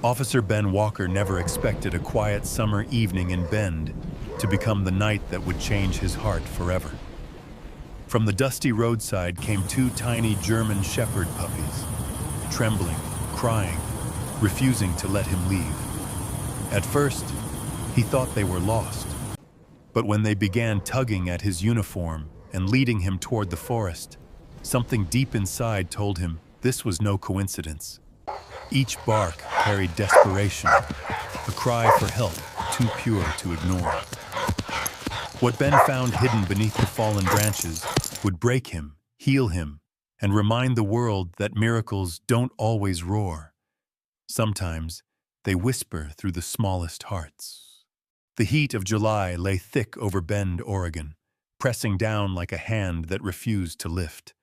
Officer Ben Walker never expected a quiet summer evening in Bend to become the night that would change his heart forever. From the dusty roadside came two tiny German shepherd puppies, trembling, crying, refusing to let him leave. At first, he thought they were lost. But when they began tugging at his uniform and leading him toward the forest, something deep inside told him this was no coincidence. Each bark carried desperation, a cry for help too pure to ignore. What Ben found hidden beneath the fallen branches would break him, heal him, and remind the world that miracles don't always roar. Sometimes they whisper through the smallest hearts. The heat of July lay thick over Bend, Oregon, pressing down like a hand that refused to lift.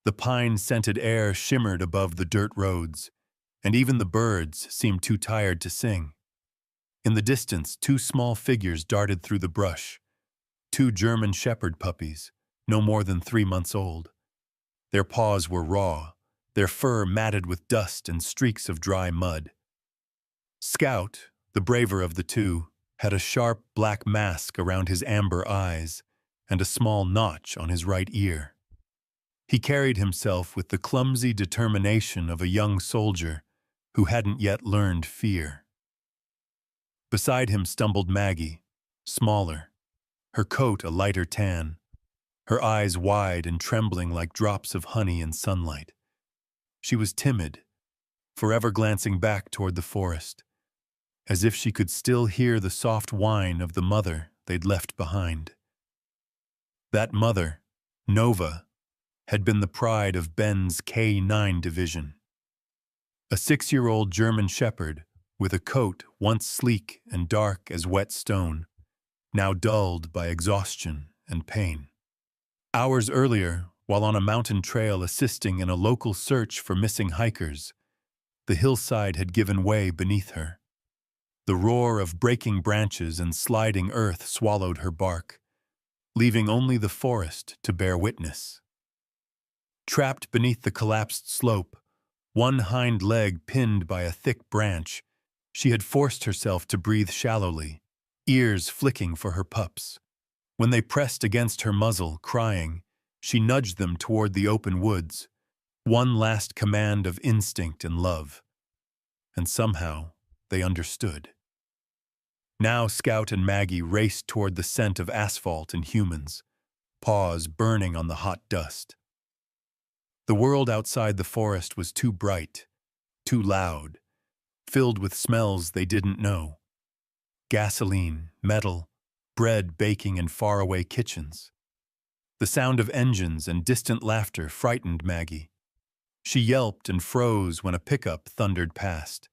The pine-scented air shimmered above the dirt roads, and even the birds seemed too tired to sing. In the distance, two small figures darted through the brush, two German shepherd puppies, no more than 3 months old. Their paws were raw, their fur matted with dust and streaks of dry mud. Scout, the braver of the two, had a sharp black mask around his amber eyes and a small notch on his right ear. He carried himself with the clumsy determination of a young soldier who hadn't yet learned fear. Beside him stumbled Maggie, smaller, her coat a lighter tan, her eyes wide and trembling like drops of honey in sunlight. She was timid, forever glancing back toward the forest, as if she could still hear the soft whine of the mother they'd left behind. That mother, Nova, had been the pride of Ben's K-9 division. A 6-year-old German shepherd with a coat once sleek and dark as wet stone, now dulled by exhaustion and pain. Hours earlier, while on a mountain trail assisting in a local search for missing hikers, the hillside had given way beneath her. The roar of breaking branches and sliding earth swallowed her bark, leaving only the forest to bear witness. Trapped beneath the collapsed slope, one hind leg pinned by a thick branch, she had forced herself to breathe shallowly, ears flicking for her pups. When they pressed against her muzzle, crying, she nudged them toward the open woods, one last command of instinct and love. And somehow, they understood. Now Scout and Maggie raced toward the scent of asphalt and humans, paws burning on the hot dust. The world outside the forest was too bright, too loud, filled with smells they didn't know. Gasoline, metal, bread baking in faraway kitchens. The sound of engines and distant laughter frightened Maggie. She yelped and froze when a pickup thundered past.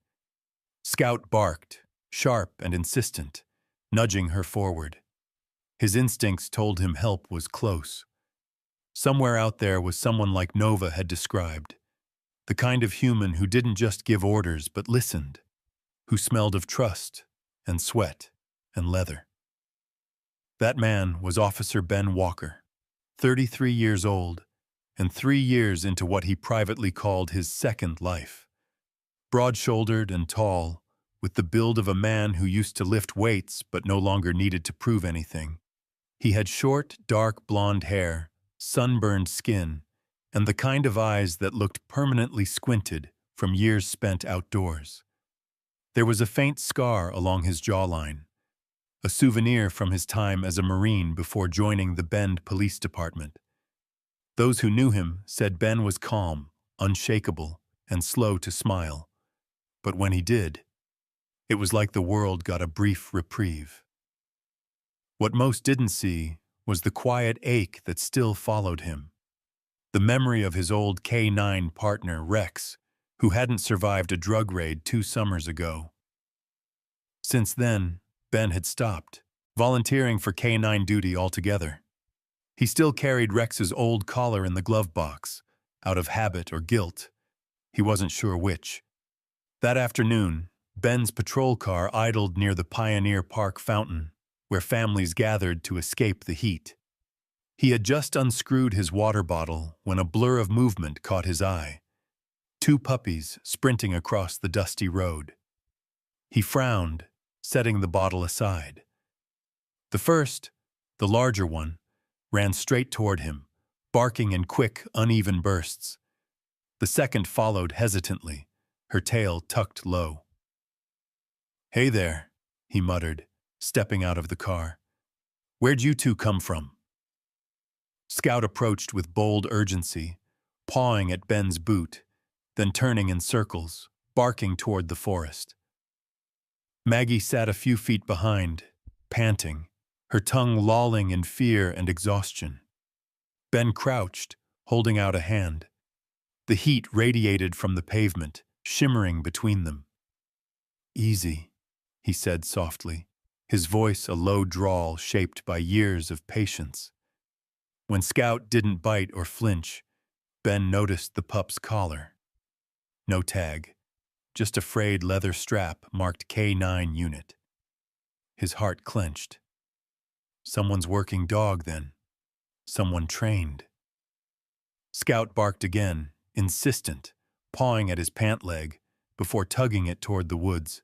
Scout barked, sharp and insistent, nudging her forward. His instincts told him help was close. Somewhere out there was someone like Nova had described, the kind of human who didn't just give orders but listened, who smelled of trust and sweat and leather. That man was Officer Ben Walker, 33 years old, and 3 years into what he privately called his second life. Broad-shouldered and tall, with the build of a man who used to lift weights but no longer needed to prove anything. He had short, dark blonde hair, sunburned skin, and the kind of eyes that looked permanently squinted from years spent outdoors. There was a faint scar along his jawline, a souvenir from his time as a Marine before joining the Bend Police Department. Those who knew him said Ben was calm, unshakable, and slow to smile. But when he did, it was like the world got a brief reprieve. What most didn't see was the quiet ache that still followed him. The memory of his old K-9 partner, Rex, who hadn't survived a drug raid 2 summers ago. Since then, Ben had stopped, volunteering for K-9 duty altogether. He still carried Rex's old collar in the glove box, out of habit or guilt. He wasn't sure which. That afternoon, Ben's patrol car idled near the Pioneer Park fountain, where families gathered to escape the heat. He had just unscrewed his water bottle when a blur of movement caught his eye. 2 puppies sprinting across the dusty road. He frowned, setting the bottle aside. The first, the larger one, ran straight toward him, barking in quick, uneven bursts. The second followed hesitantly, her tail tucked low. "Hey there," he muttered, stepping out of the car. "Where'd you two come from?" Scout approached with bold urgency, pawing at Ben's boot, then turning in circles, barking toward the forest. Maggie sat a few feet behind, panting, her tongue lolling in fear and exhaustion. Ben crouched, holding out a hand. The heat radiated from the pavement, shimmering between them. "Easy," he said softly, his voice a low drawl shaped by years of patience. When Scout didn't bite or flinch, Ben noticed the pup's collar. No tag, just a frayed leather strap marked K9 unit. His heart clenched. Someone's working dog, then. Someone trained. Scout barked again, insistent, pawing at his pant leg before tugging it toward the woods.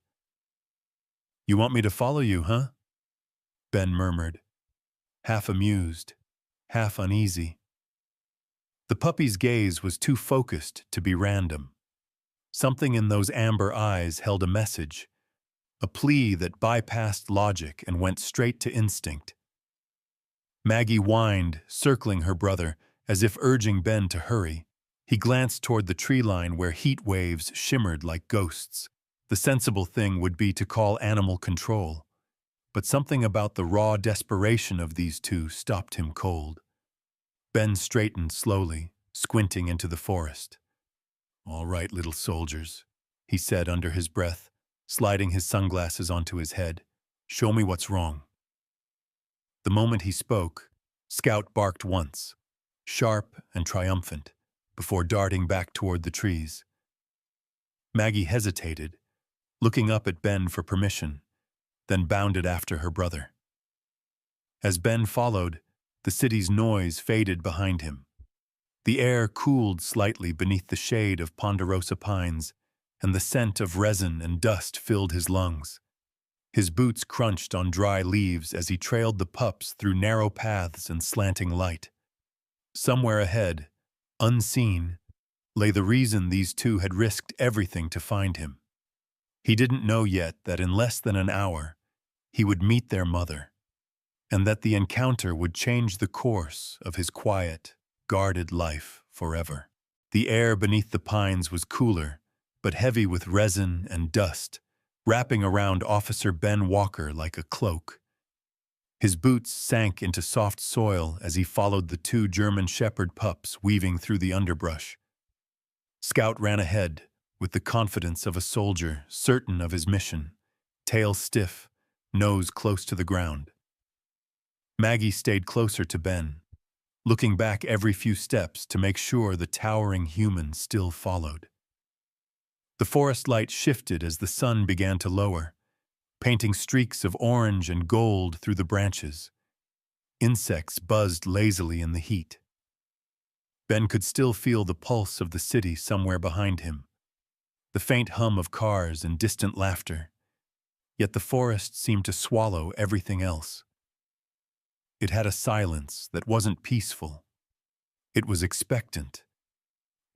"You want me to follow you, huh?" Ben murmured, half amused, half uneasy. The puppy's gaze was too focused to be random. Something in those amber eyes held a message, a plea that bypassed logic and went straight to instinct. Maggie whined, circling her brother, as if urging Ben to hurry. He glanced toward the tree line where heat waves shimmered like ghosts. The sensible thing would be to call animal control, but something about the raw desperation of these two stopped him cold. Ben straightened slowly, squinting into the forest. "All right, little soldiers," he said under his breath, sliding his sunglasses onto his head. "Show me what's wrong." The moment he spoke, Scout barked once, sharp and triumphant, before darting back toward the trees. Maggie hesitated, looking up at Ben for permission, then bounded after her brother. As Ben followed, the city's noise faded behind him. The air cooled slightly beneath the shade of ponderosa pines, and the scent of resin and dust filled his lungs. His boots crunched on dry leaves as he trailed the pups through narrow paths and slanting light. Somewhere ahead, unseen, lay the reason these two had risked everything to find him. He didn't know yet that in less than an hour, he would meet their mother, and that the encounter would change the course of his quiet, guarded life forever. The air beneath the pines was cooler, but heavy with resin and dust, wrapping around Officer Ben Walker like a cloak. His boots sank into soft soil as he followed the two German Shepherd pups weaving through the underbrush. Scout ran ahead, with the confidence of a soldier certain of his mission, tail stiff, nose close to the ground. Maggie stayed closer to Ben, looking back every few steps to make sure the towering human still followed. The forest light shifted as the sun began to lower, painting streaks of orange and gold through the branches. Insects buzzed lazily in the heat. Ben could still feel the pulse of the city somewhere behind him, the faint hum of cars and distant laughter, yet the forest seemed to swallow everything else. It had a silence that wasn't peaceful. It was expectant,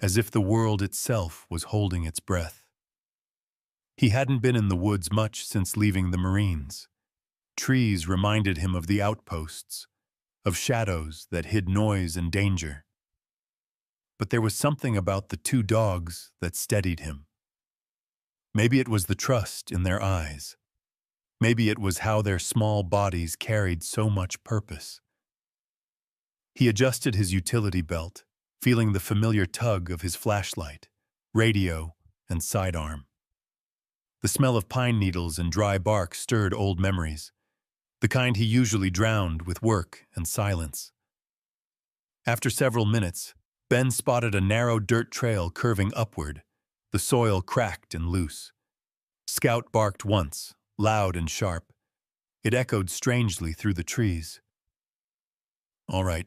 as if the world itself was holding its breath. He hadn't been in the woods much since leaving the Marines. Trees reminded him of the outposts, of shadows that hid noise and danger. But there was something about the two dogs that steadied him. Maybe it was the trust in their eyes. Maybe it was how their small bodies carried so much purpose. He adjusted his utility belt, feeling the familiar tug of his flashlight, radio, and sidearm. The smell of pine needles and dry bark stirred old memories, the kind he usually drowned with work and silence. After several minutes, Ben spotted a narrow dirt trail curving upward, the soil cracked and loose. Scout barked once, loud and sharp. It echoed strangely through the trees. "All right,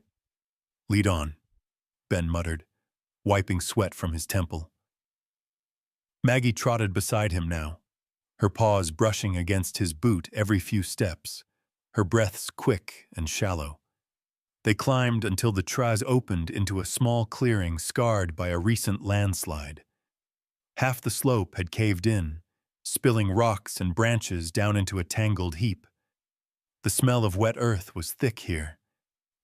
lead on," Ben muttered, wiping sweat from his temple. Maggie trotted beside him now, her paws brushing against his boot every few steps, her breaths quick and shallow. They climbed until the trails opened into a small clearing scarred by a recent landslide. Half the slope had caved in, spilling rocks and branches down into a tangled heap. The smell of wet earth was thick here,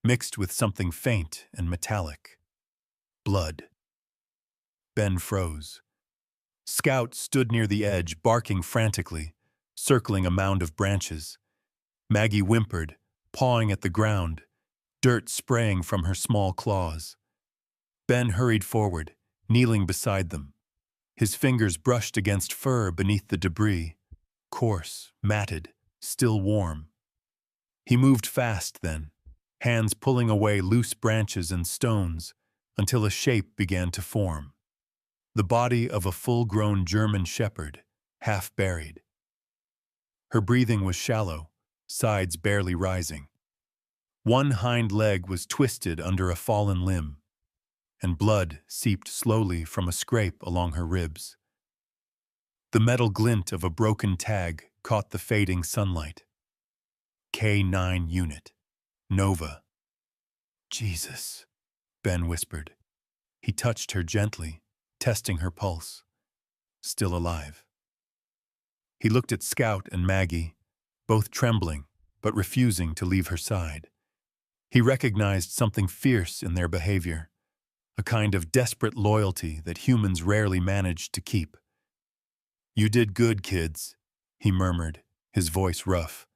mixed with something faint and metallic. Blood. Ben froze. Scout stood near the edge, barking frantically, circling a mound of branches. Maggie whimpered, pawing at the ground, dirt spraying from her small claws. Ben hurried forward, kneeling beside them. His fingers brushed against fur beneath the debris, coarse, matted, still warm. He moved fast then, hands pulling away loose branches and stones until a shape began to form. The body of a full-grown German shepherd, half buried. Her breathing was shallow, sides barely rising. One hind leg was twisted under a fallen limb, and blood seeped slowly from a scrape along her ribs. The metal glint of a broken tag caught the fading sunlight. K9 unit. Nova. Jesus, Ben whispered. He touched her gently, testing her pulse. Still alive. He looked at Scout and Maggie, both trembling, but refusing to leave her side. He recognized something fierce in their behavior, a kind of desperate loyalty that humans rarely manage to keep. "You did good, kids," he murmured, his voice rough.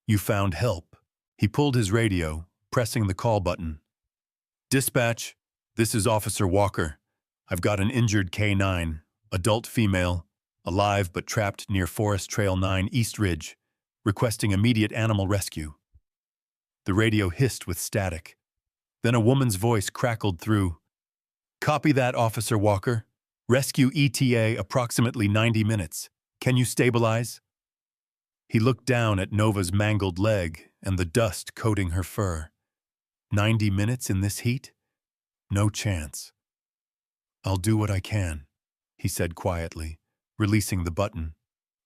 "You found help." He pulled his radio, pressing the call button. "Dispatch, this is Officer Walker. I've got an injured K9, adult female, alive but trapped near Forest Trail 9 East Ridge, requesting immediate animal rescue." The radio hissed with static. Then a woman's voice crackled through. "Copy that, Officer Walker. Rescue ETA approximately 90 minutes. Can you stabilize?" He looked down at Nova's mangled leg and the dust coating her fur. 90 minutes in this heat? No chance. "I'll do what I can," he said quietly, releasing the button.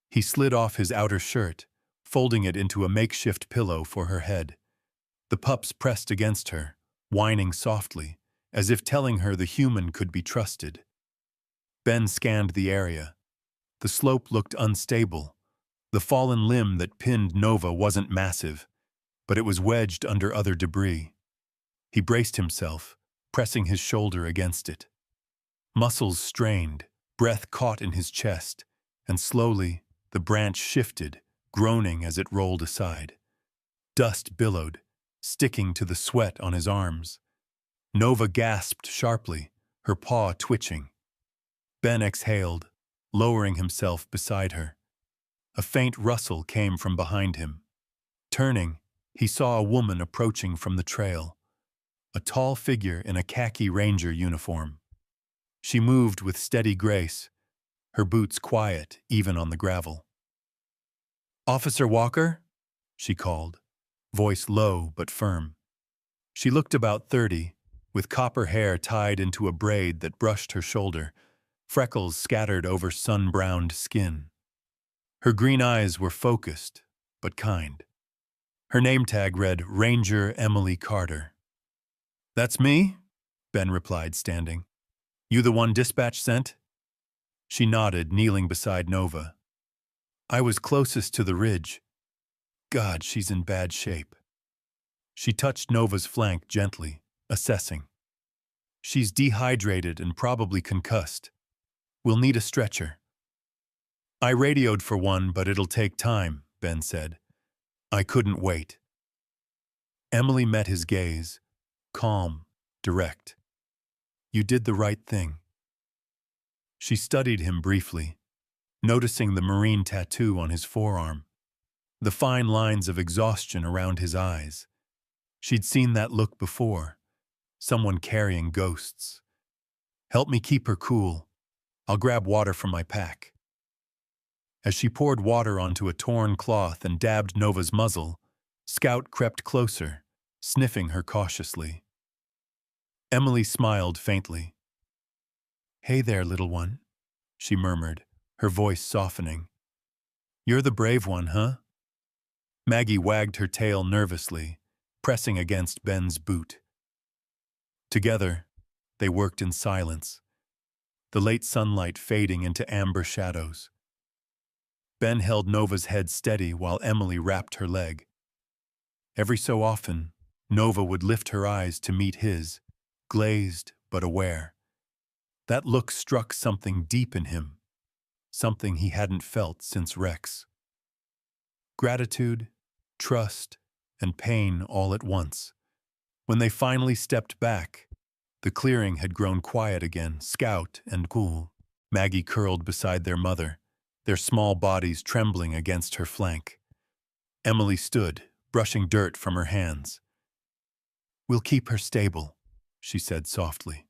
He slid off his outer shirt, folding it into a makeshift pillow for her head. The pups pressed against her, whining softly, as if telling her the human could be trusted. Ben scanned the area. The slope looked unstable. The fallen limb that pinned Nova wasn't massive, but it was wedged under other debris. He braced himself, pressing his shoulder against it. Muscles strained, breath caught in his chest, and slowly the branch shifted, groaning as it rolled aside. Dust billowed, sticking to the sweat on his arms. Nova gasped sharply, her paw twitching. Ben exhaled, lowering himself beside her. A faint rustle came from behind him. Turning, he saw a woman approaching from the trail, a tall figure in a khaki ranger uniform. She moved with steady grace, her boots quiet even on the gravel. "Officer Walker?" she called, voice low but firm. She looked about 30, with copper hair tied into a braid that brushed her shoulder, freckles scattered over sun-browned skin. Her green eyes were focused, but kind. Her name tag read Ranger Emily Carter. "That's me," Ben replied, standing. "You the one dispatch sent?" She nodded, kneeling beside Nova. "I was closest to the ridge. God, she's in bad shape." She touched Nova's flank gently, assessing. "She's dehydrated and probably concussed. We'll need a stretcher." "I radioed for one, but it'll take time," Ben said. "I couldn't wait." Emily met his gaze, calm, direct. "You did the right thing." She studied him briefly, noticing the marine tattoo on his forearm, the fine lines of exhaustion around his eyes. She'd seen that look before, someone carrying ghosts. "Help me keep her cool. I'll grab water from my pack." As she poured water onto a torn cloth and dabbed Nova's muzzle, Scout crept closer, sniffing her cautiously. Emily smiled faintly. "Hey there, little one," she murmured, her voice softening. You're the brave one, huh? Maggie wagged her tail nervously, pressing against Ben's boot. Together, they worked in silence, the late sunlight fading into amber shadows. Ben held Nova's head steady while Emily wrapped her leg. Every so often, Nova would lift her eyes to meet his, glazed but aware. That look struck something deep in him, something he hadn't felt since Rex. Gratitude, trust, and pain all at once. When they finally stepped back, the clearing had grown quiet again, scout and cool. Maggie curled beside their mother, their small bodies trembling against her flank. Emily stood, brushing dirt from her hands. "We'll keep her stable," she said softly.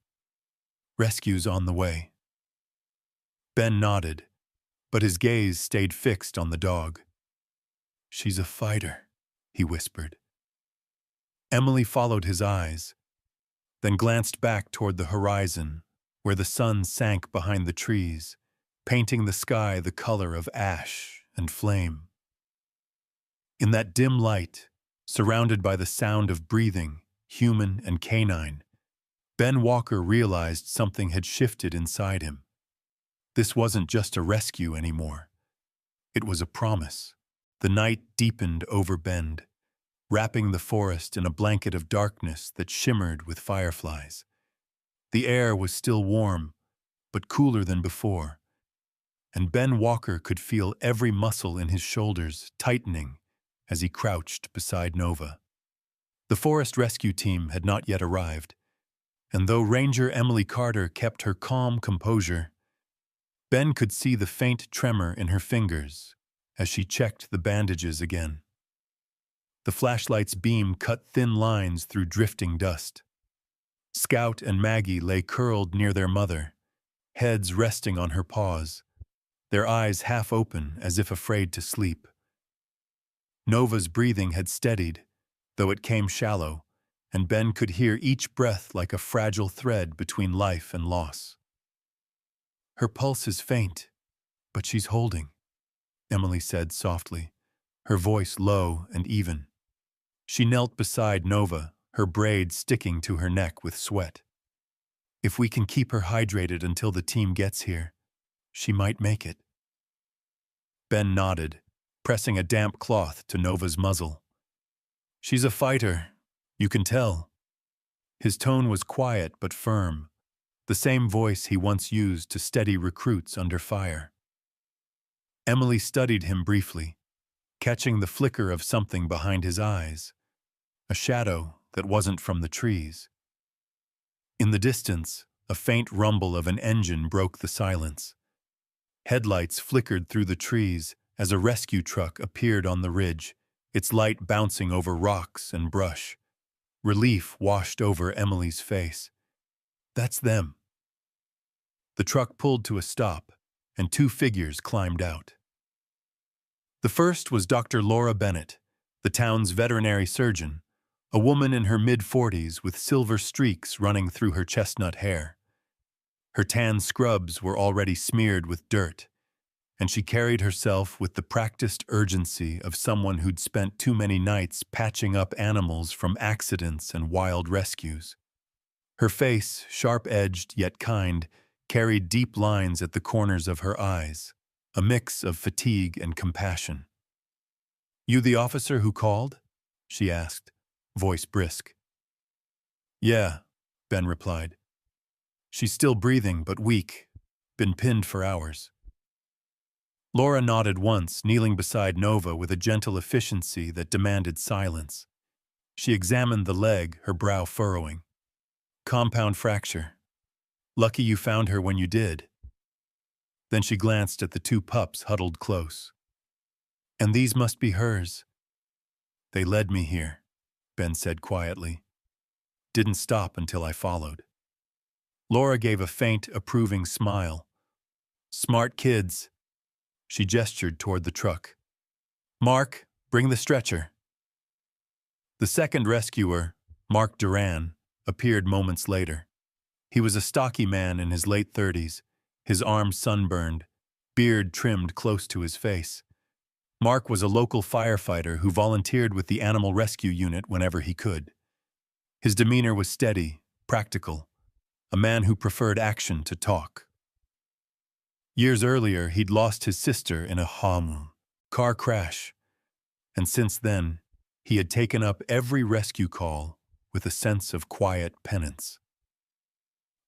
"Rescue's on the way." Ben nodded, but his gaze stayed fixed on the dog. "She's a fighter," he whispered. Emily followed his eyes, then glanced back toward the horizon, where the sun sank behind the trees, painting the sky the color of ash and flame. In that dim light, surrounded by the sound of breathing, human and canine, Ben Walker realized something had shifted inside him. This wasn't just a rescue anymore. It was a promise. The night deepened over Bend, wrapping the forest in a blanket of darkness that shimmered with fireflies. The air was still warm, but cooler than before, and Ben Walker could feel every muscle in his shoulders tightening as he crouched beside Nova. The forest rescue team had not yet arrived, and though Ranger Emily Carter kept her calm composure, Ben could see the faint tremor in her fingers as she checked the bandages again. The flashlight's beam cut thin lines through drifting dust. Scout and Maggie lay curled near their mother, heads resting on her paws, their eyes half open as if afraid to sleep. Nova's breathing had steadied, though it came shallow, and Ben could hear each breath like a fragile thread between life and loss. "Her pulse is faint, but she's holding," Emily said softly, her voice low and even. She knelt beside Nova, her braid sticking to her neck with sweat. "If we can keep her hydrated until the team gets here, she might make it." Ben nodded, pressing a damp cloth to Nova's muzzle. "She's a fighter, you can tell." His tone was quiet but firm, the same voice he once used to steady recruits under fire. Emily studied him briefly, catching the flicker of something behind his eyes, a shadow that wasn't from the trees. In the distance, a faint rumble of an engine broke the silence. Headlights flickered through the trees as a rescue truck appeared on the ridge, its light bouncing over rocks and brush. Relief washed over Emily's face. "That's them." The truck pulled to a stop, and two figures climbed out. The first was Dr. Laura Bennett, the town's veterinary surgeon, a woman in her mid-40s with silver streaks running through her chestnut hair. Her tan scrubs were already smeared with dirt, and she carried herself with the practiced urgency of someone who'd spent too many nights patching up animals from accidents and wild rescues. Her face, sharp-edged yet kind, carried deep lines at the corners of her eyes, a mix of fatigue and compassion. "You the officer who called?" she asked, voice brisk. "Yeah," Ben replied. "She's still breathing but weak, been pinned for hours." Laura nodded once, kneeling beside Nova with a gentle efficiency that demanded silence. She examined the leg, her brow furrowing. "Compound fracture. Lucky you found her when you did." Then she glanced at the two pups huddled close. "And these must be hers." "They led me here," Ben said quietly. "Didn't stop until I followed." Laura gave a faint, approving smile. "Smart kids." She gestured toward the truck. "Mark, bring the stretcher." The second rescuer, Mark Duran, appeared moments later. He was a stocky man in his late 30s, his arms sunburned, beard trimmed close to his face. Mark was a local firefighter who volunteered with the animal rescue unit whenever he could. His demeanor was steady, practical, a man who preferred action to talk. Years earlier, he'd lost his sister in a car crash, and since then, he had taken up every rescue call with a sense of quiet penance.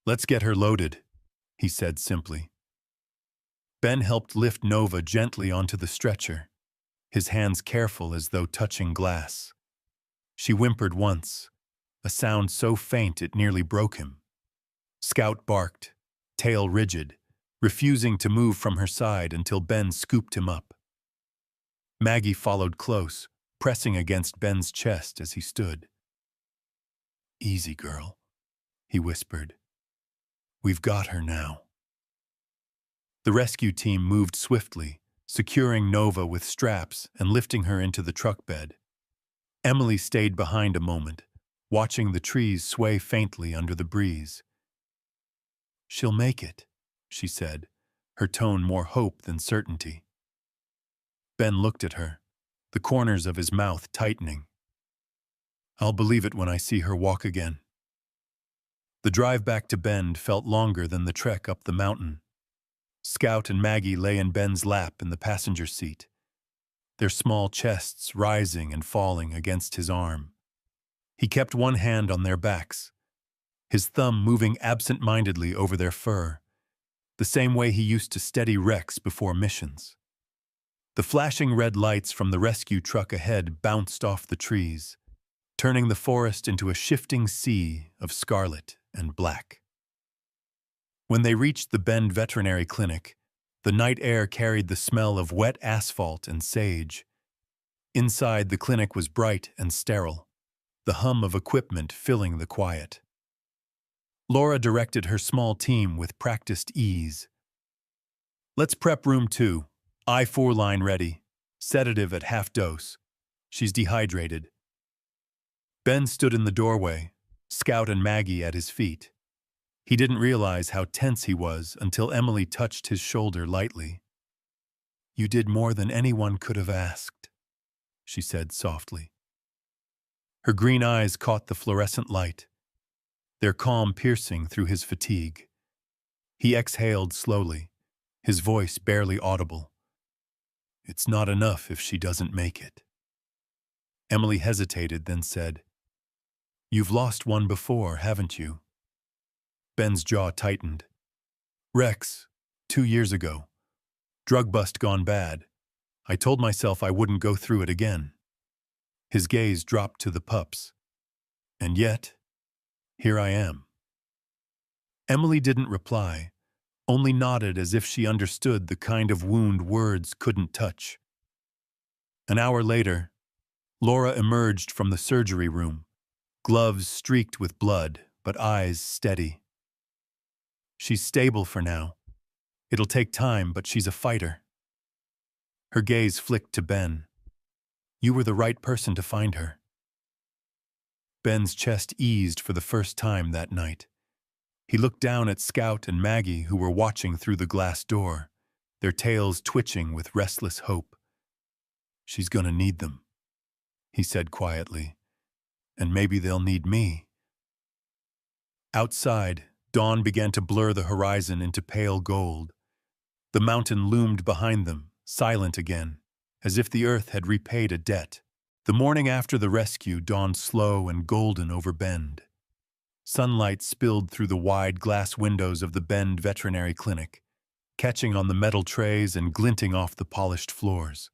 "Let's get her loaded," he said simply. Ben helped lift Nova gently onto the stretcher, his hands careful as though touching glass. She whimpered once, a sound so faint it nearly broke him. Scout barked, tail rigid, refusing to move from her side until Ben scooped him up. Maggie followed close, pressing against Ben's chest as he stood. "Easy, girl," he whispered. "We've got her now." The rescue team moved swiftly, securing Nova with straps and lifting her into the truck bed. Emily stayed behind a moment, watching the trees sway faintly under the breeze. "She'll make it," she said, her tone more hope than certainty. Ben looked at her, the corners of his mouth tightening. "I'll believe it when I see her walk again." The drive back to Bend felt longer than the trek up the mountain. Scout and Maggie lay in Ben's lap in the passenger seat, their small chests rising and falling against his arm. He kept one hand on their backs, his thumb moving absent-mindedly over their fur, the same way he used to steady Rex before missions. The flashing red lights from the rescue truck ahead bounced off the trees, turning the forest into a shifting sea of scarlet and black. When they reached the Bend Veterinary Clinic, the night air carried the smell of wet asphalt and sage. Inside, the clinic was bright and sterile, the hum of equipment filling the quiet. Laura directed her small team with practiced ease. "Let's prep room 2. I-4 line ready. Sedative at half dose. She's dehydrated." Ben stood in the doorway, Scout and Maggie at his feet. He didn't realize how tense he was until Emily touched his shoulder lightly. "You did more than anyone could have asked," she said softly. Her green eyes caught the fluorescent light, their calm piercing through his fatigue. He exhaled slowly, his voice barely audible. "It's not enough if she doesn't make it." Emily hesitated, then said, "You've lost one before, haven't you?" Ben's jaw tightened. "Rex, 2 years ago. Drug bust gone bad. I told myself I wouldn't go through it again." His gaze dropped to the pups. "And yet, here I am." Emily didn't reply, only nodded as if she understood the kind of wound words couldn't touch. An hour later, Laura emerged from the surgery room, gloves streaked with blood, but eyes steady. "She's stable for now. It'll take time, but she's a fighter." Her gaze flicked to Ben. "You were the right person to find her." Ben's chest eased for the first time that night. He looked down at Scout and Maggie, who were watching through the glass door, their tails twitching with restless hope. "She's gonna need them," he said quietly. "And maybe they'll need me." Outside, dawn began to blur the horizon into pale gold. The mountain loomed behind them, silent again, as if the earth had repaid a debt. The morning after the rescue dawned slow and golden over Bend. Sunlight spilled through the wide glass windows of the Bend Veterinary Clinic, catching on the metal trays and glinting off the polished floors.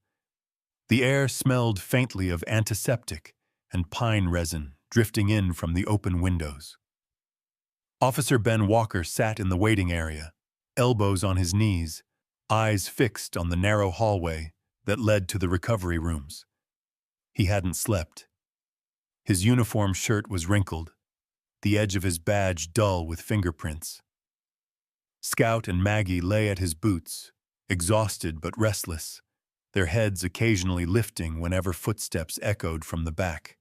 The air smelled faintly of antiseptic and pine resin drifting in from the open windows. Officer Ben Walker sat in the waiting area, elbows on his knees, eyes fixed on the narrow hallway that led to the recovery rooms. He hadn't slept. His uniform shirt was wrinkled, the edge of his badge dull with fingerprints. Scout and Maggie lay at his boots, exhausted but restless, their heads occasionally lifting whenever footsteps echoed from the back.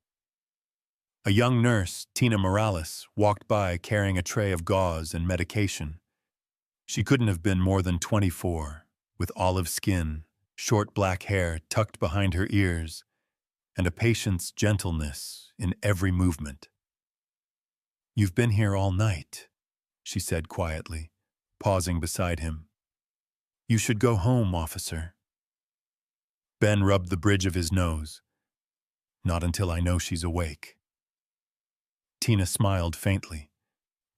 A young nurse, Tina Morales, walked by carrying a tray of gauze and medication. She couldn't have been more than 24, with olive skin, short black hair tucked behind her ears, and a patient's gentleness in every movement. "You've been here all night," she said quietly, pausing beside him. "You should go home, officer." Ben rubbed the bridge of his nose. "Not until I know she's awake." Tina smiled faintly,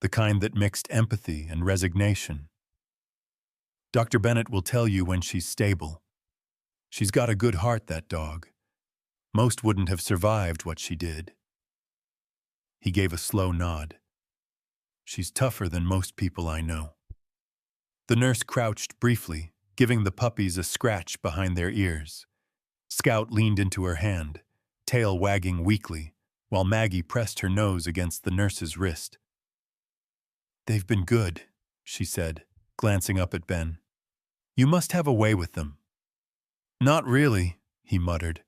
the kind that mixed empathy and resignation. "Dr. Bennett will tell you when she's stable. She's got a good heart, that dog. Most wouldn't have survived what she did." He gave a slow nod. "She's tougher than most people I know." The nurse crouched briefly, giving the puppies a scratch behind their ears. Scout leaned into her hand, tail wagging weakly, while Maggie pressed her nose against the nurse's wrist. "They've been good," she said, glancing up at Ben. "You must have a way with them." "Not really," he muttered.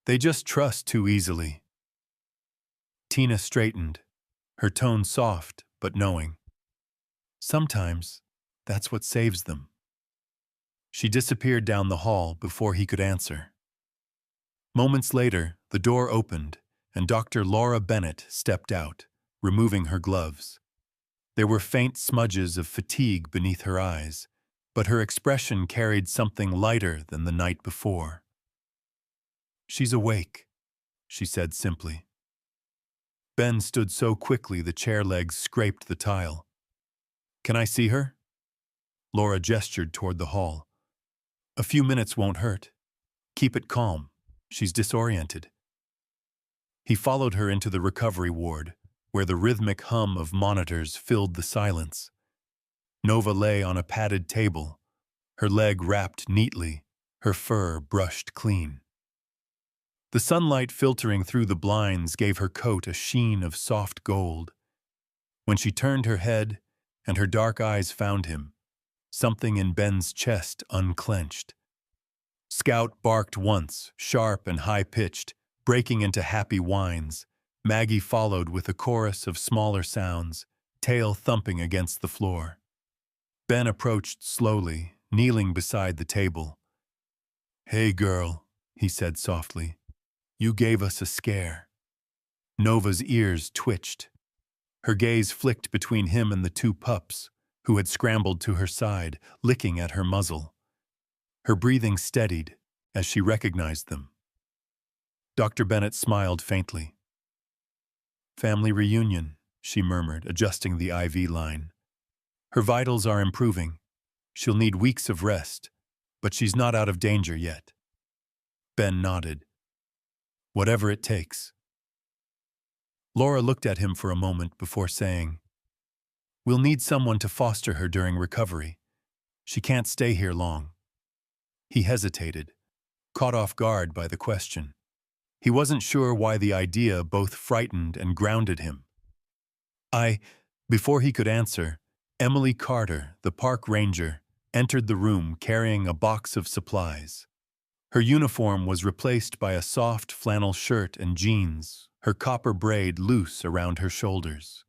"They just trust too easily." Tina straightened, her tone soft but knowing. "Sometimes that's what saves them." She disappeared down the hall before he could answer. Moments later, the door opened, and Dr. Laura Bennett stepped out, removing her gloves. There were faint smudges of fatigue beneath her eyes, but her expression carried something lighter than the night before. "She's awake," she said simply. Ben stood so quickly the chair legs scraped the tile. "Can I see her?" Laura gestured toward the hall. "A few minutes won't hurt. Keep it calm. She's disoriented." He followed her into the recovery ward, where the rhythmic hum of monitors filled the silence. Nova lay on a padded table, her leg wrapped neatly, her fur brushed clean. The sunlight filtering through the blinds gave her coat a sheen of soft gold. When she turned her head and her dark eyes found him, something in Ben's chest unclenched. Scout barked once, sharp and high-pitched, breaking into happy whines. Maggie followed with a chorus of smaller sounds, tail thumping against the floor. Ben approached slowly, kneeling beside the table. "Hey, girl," he said softly. "You gave us a scare." Nova's ears twitched. Her gaze flicked between him and the two pups, who had scrambled to her side, licking at her muzzle. Her breathing steadied as she recognized them. Dr. Bennett smiled faintly. "Family reunion," she murmured, adjusting the IV line. "Her vitals are improving. She'll need weeks of rest, but she's not out of danger yet." Ben nodded. "Whatever it takes." Laura looked at him for a moment before saying, "We'll need someone to foster her during recovery. She can't stay here long." He hesitated, caught off guard by the question. He wasn't sure why the idea both frightened and grounded him. Before he could answer, Emily Carter, the park ranger, entered the room carrying a box of supplies. Her uniform was replaced by a soft flannel shirt and jeans, her copper braid loose around her shoulders.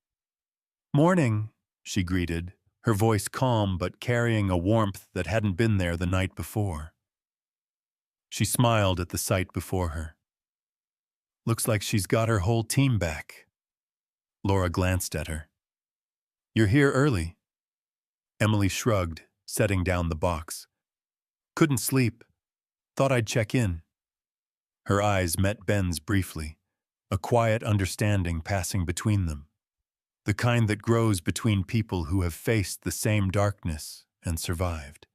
"Morning," she greeted, her voice calm but carrying a warmth that hadn't been there the night before. She smiled at the sight before her. "Looks like she's got her whole team back." Laura glanced at her. "You're here early." Emily shrugged, setting down the box. "Couldn't sleep. Thought I'd check in." Her eyes met Ben's briefly, a quiet understanding passing between them, the kind that grows between people who have faced the same darkness and survived.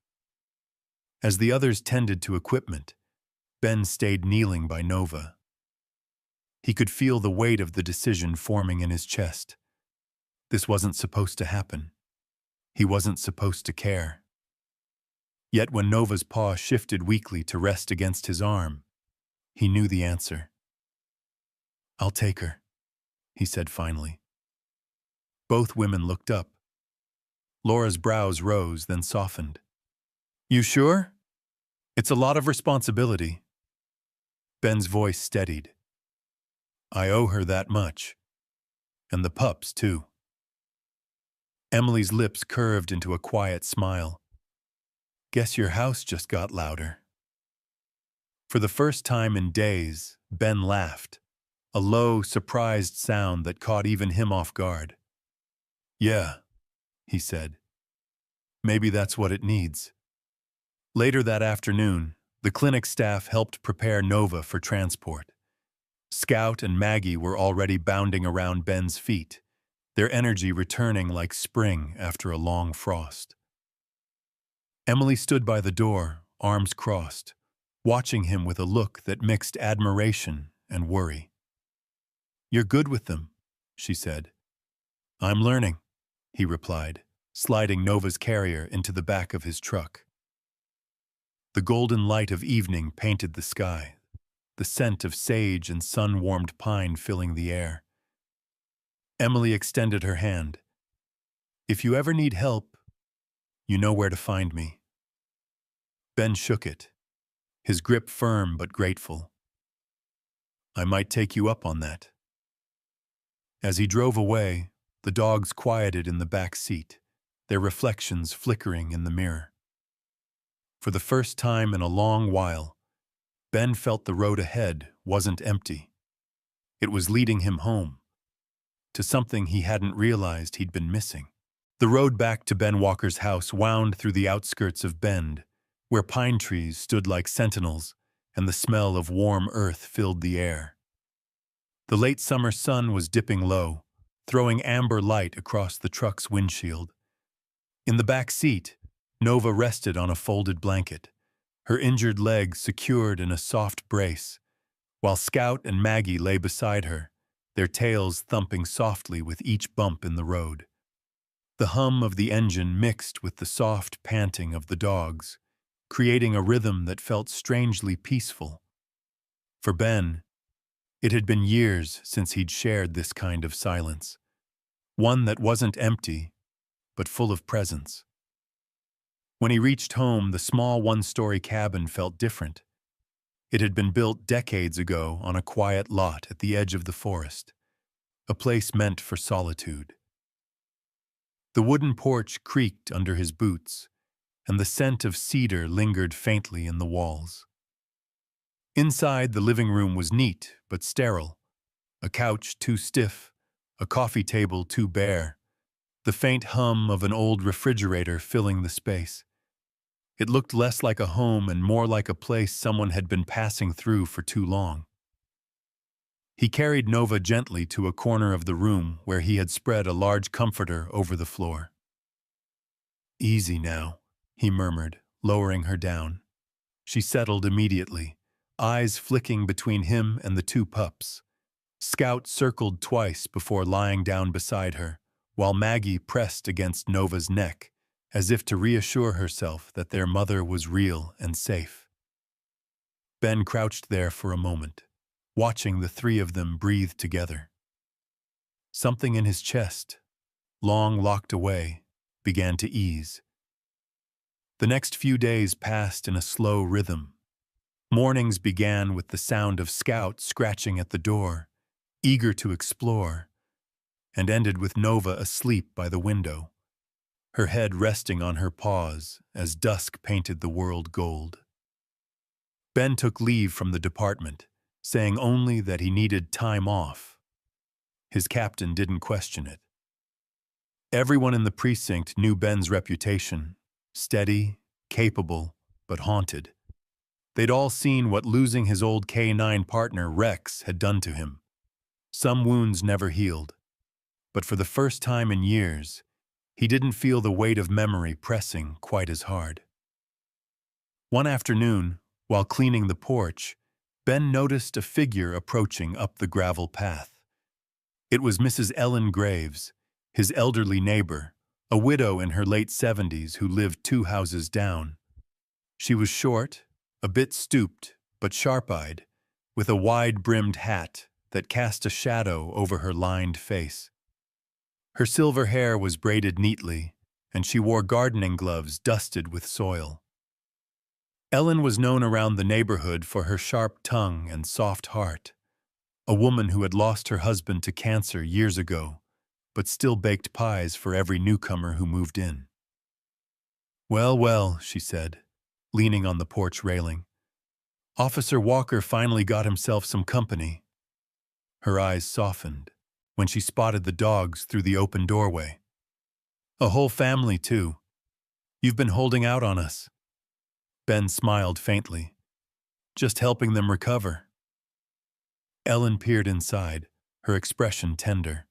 As the others tended to equipment, Ben stayed kneeling by Nova. He could feel the weight of the decision forming in his chest. This wasn't supposed to happen. He wasn't supposed to care. Yet when Nova's paw shifted weakly to rest against his arm, he knew the answer. "I'll take her," he said finally. Both women looked up. Laura's brows rose, then softened. "You sure? It's a lot of responsibility." Ben's voice steadied. "I owe her that much. And the pups, too." Emily's lips curved into a quiet smile. "Guess your house just got louder." For the first time in days, Ben laughed, a low, surprised sound that caught even him off guard. "Yeah," he said. "Maybe that's what it needs." Later that afternoon, the clinic staff helped prepare Nova for transport. Scout and Maggie were already bounding around Ben's feet, their energy returning like spring after a long frost. Emily stood by the door, arms crossed, watching him with a look that mixed admiration and worry. "You're good with them," she said. "I'm learning," he replied, sliding Nova's carrier into the back of his truck. The golden light of evening painted the sky, the scent of sage and sun-warmed pine filling the air. Emily extended her hand. "If you ever need help, you know where to find me." Ben shook it, his grip firm but grateful. "I might take you up on that." As he drove away, the dogs quieted in the back seat, their reflections flickering in the mirror. For the first time in a long while, Ben felt the road ahead wasn't empty. It was leading him home, to something he hadn't realized he'd been missing. The road back to Ben Walker's house wound through the outskirts of Bend, where pine trees stood like sentinels and the smell of warm earth filled the air. The late summer sun was dipping low, throwing amber light across the truck's windshield. In the back seat, Nova rested on a folded blanket, her injured leg secured in a soft brace, while Scout and Maggie lay beside her, their tails thumping softly with each bump in the road. The hum of the engine mixed with the soft panting of the dogs, creating a rhythm that felt strangely peaceful. For Ben, it had been years since he'd shared this kind of silence, one that wasn't empty, but full of presence. When he reached home, the small one-story cabin felt different. It had been built decades ago on a quiet lot at the edge of the forest, a place meant for solitude. The wooden porch creaked under his boots, and the scent of cedar lingered faintly in the walls. Inside, the living room was neat but sterile, a couch too stiff, a coffee table too bare, the faint hum of an old refrigerator filling the space. It looked less like a home and more like a place someone had been passing through for too long. He carried Nova gently to a corner of the room where he had spread a large comforter over the floor. "Easy now," he murmured, lowering her down. She settled immediately, eyes flicking between him and the two pups. Scout circled twice before lying down beside her, while Maggie pressed against Nova's neck, as if to reassure herself that their mother was real and safe. Ben crouched there for a moment, watching the three of them breathe together. Something in his chest, long locked away, began to ease. The next few days passed in a slow rhythm. Mornings began with the sound of Scout scratching at the door, eager to explore, and ended with Nova asleep by the window, her head resting on her paws as dusk painted the world gold. Ben took leave from the department, saying only that he needed time off. His captain didn't question it. Everyone in the precinct knew Ben's reputation, steady, capable, but haunted. They'd all seen what losing his old K-9 partner, Rex, had done to him. Some wounds never healed, but for the first time in years, he didn't feel the weight of memory pressing quite as hard. One afternoon, while cleaning the porch, Ben noticed a figure approaching up the gravel path. It was Mrs. Ellen Graves, his elderly neighbor, a widow in her late 70s who lived 2 houses down. She was short, a bit stooped, but sharp-eyed, with a wide-brimmed hat that cast a shadow over her lined face. Her silver hair was braided neatly, and she wore gardening gloves dusted with soil. Ellen was known around the neighborhood for her sharp tongue and soft heart, a woman who had lost her husband to cancer years ago, but still baked pies for every newcomer who moved in. "Well, well," she said, leaning on the porch railing. Officer Walker finally got himself some company. Her eyes softened when she spotted the dogs through the open doorway. A whole family, too. You've been holding out on us. Ben smiled faintly, just helping them recover. Ellen peered inside, her expression tender.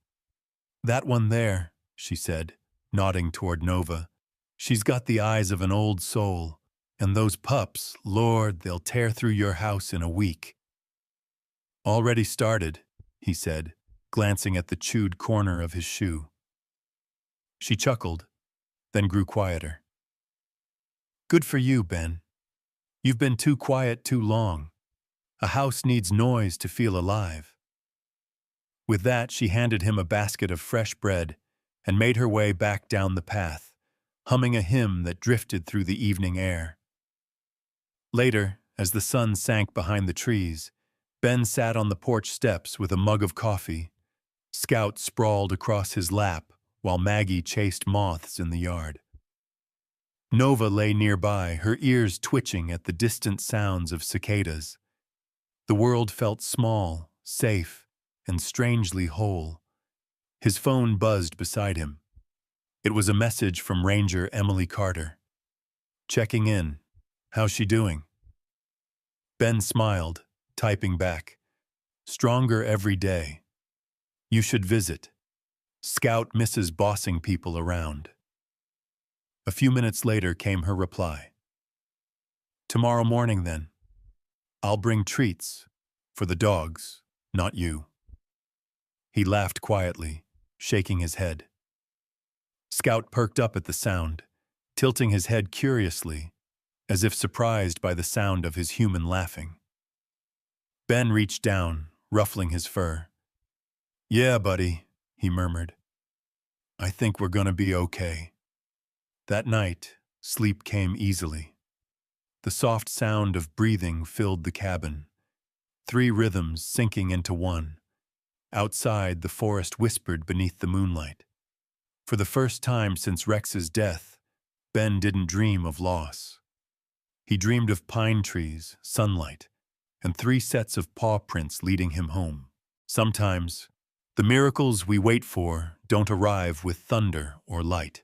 That one there, she said, nodding toward Nova. She's got the eyes of an old soul, and those pups, Lord, they'll tear through your house in a week. Already started, he said, glancing at the chewed corner of his shoe. She chuckled, then grew quieter. Good for you, Ben. You've been too quiet too long. A house needs noise to feel alive. With that, she handed him a basket of fresh bread and made her way back down the path, humming a hymn that drifted through the evening air. Later, as the sun sank behind the trees, Ben sat on the porch steps with a mug of coffee. Scout sprawled across his lap while Maggie chased moths in the yard. Nova lay nearby, her ears twitching at the distant sounds of cicadas. The world felt small, safe, and strangely whole. His phone buzzed beside him. It was a message from Ranger Emily Carter. Checking in. How's she doing? Ben smiled, typing back. Stronger every day. You should visit. Scout misses bossing people around. A few minutes later came her reply. Tomorrow morning, then. I'll bring treats. For the dogs, not you. He laughed quietly, shaking his head. Scout perked up at the sound, tilting his head curiously, as if surprised by the sound of his human laughing. Ben reached down, ruffling his fur. Yeah, buddy, he murmured. I think we're gonna be okay. That night, sleep came easily. The soft sound of breathing filled the cabin, 3 rhythms syncing into one. Outside, the forest whispered beneath the moonlight. For the first time since Rex's death, Ben didn't dream of loss. He dreamed of pine trees, sunlight, and 3 sets of paw prints leading him home. Sometimes, the miracles we wait for don't arrive with thunder or light.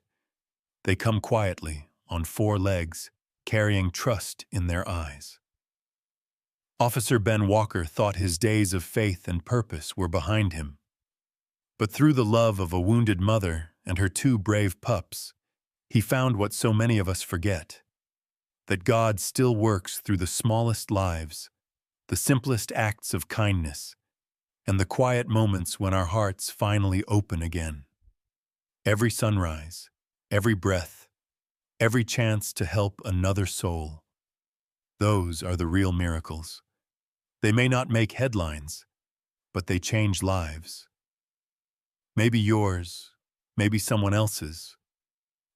They come quietly, on 4 legs, carrying trust in their eyes. Officer Ben Walker thought his days of faith and purpose were behind him. But through the love of a wounded mother and her 2 brave pups, he found what so many of us forget: that God still works through the smallest lives, the simplest acts of kindness, and the quiet moments when our hearts finally open again. Every sunrise, every breath, every chance to help another soul. Those are the real miracles. They may not make headlines, but they change lives. Maybe yours, maybe someone else's.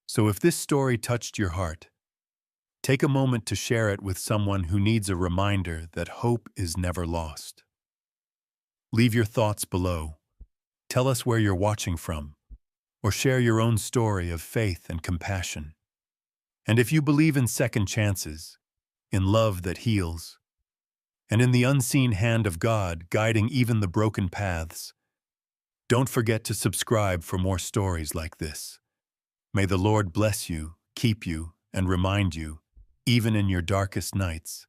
So if this story touched your heart, take a moment to share it with someone who needs a reminder that hope is never lost. Leave your thoughts below. Tell us where you're watching from, or share your own story of faith and compassion. And if you believe in second chances, in love that heals, and in the unseen hand of God guiding even the broken paths, don't forget to subscribe for more stories like this. May the Lord bless you, keep you, and remind you, even in your darkest nights,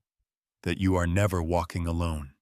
that you are never walking alone.